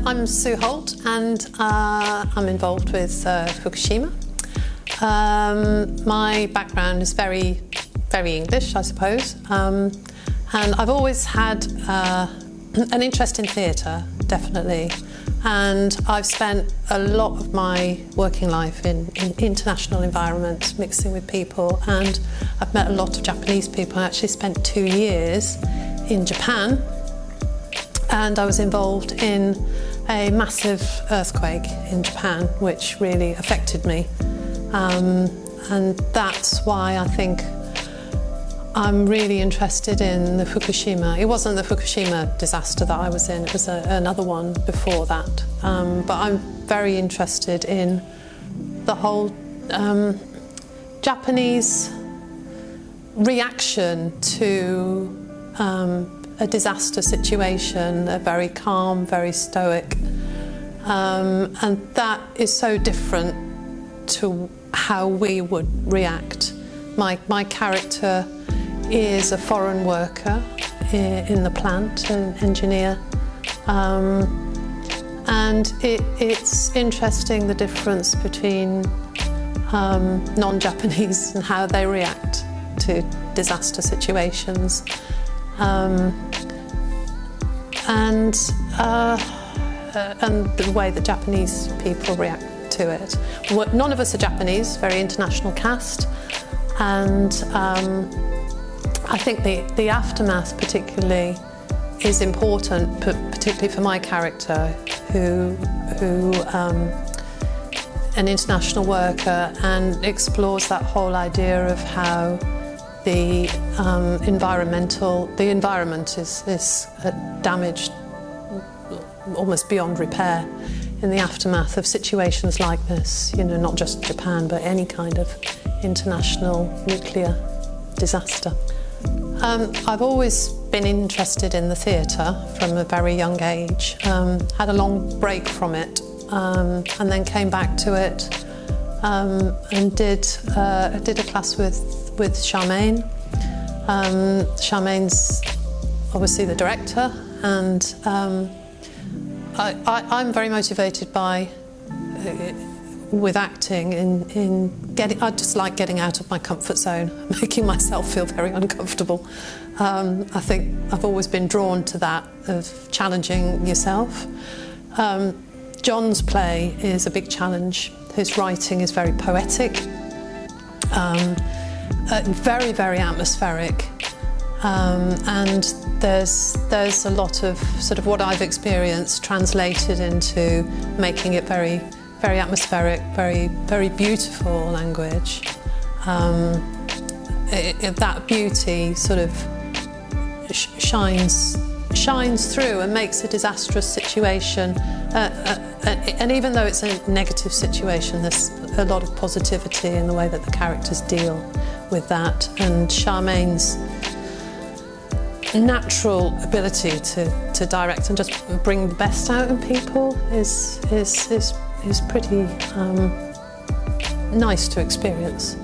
I'm Sue Holt, and I'm involved with Fukushima. My background is very English, I suppose, and I've always had an interest in theatre, definitely, and I've spent a lot of my working life in international environments, mixing with people, and I've met a lot of Japanese people. I actually spent 2 years in Japan, and I was involved in a massive earthquake in Japan, which really affected me. And that's why I think I'm really interested in the Fukushima. It wasn't the Fukushima disaster that I was in, it was another one before that. But I'm very interested in the whole Japanese reaction to a disaster situation. They're very calm, very stoic, and that is so different to how we would react. My character is a foreign worker in the plant, an engineer, and it's interesting the difference between non-Japanese and how they react to disaster situations. And the way that Japanese people react to it. None of us are Japanese, very international cast, and I think the aftermath particularly is important, particularly for my character, who an international worker, and explores that whole idea of how the environment is damaged almost beyond repair in the aftermath of situations like this. You know, not just Japan, but any kind of international nuclear disaster. I've always been interested in the theatre from a very young age. Had a long break from it, and then came back to it and did a class with Charmaine. Charmaine's obviously the director, and I'm very motivated by with acting in getting. I just like getting out of my comfort zone, making myself feel very uncomfortable. I think I've always been drawn to that, of challenging yourself. John's play is a big challenge. His writing is very poetic, very atmospheric, and there's a lot of sort of what I've experienced translated into making it very atmospheric, very beautiful language. That beauty sort of shines through and makes a disastrous situation, and even though it's a negative situation, there's a lot of positivity in the way that the characters deal with that, and Charmaine's natural ability to direct and just bring the best out in people is pretty nice to experience.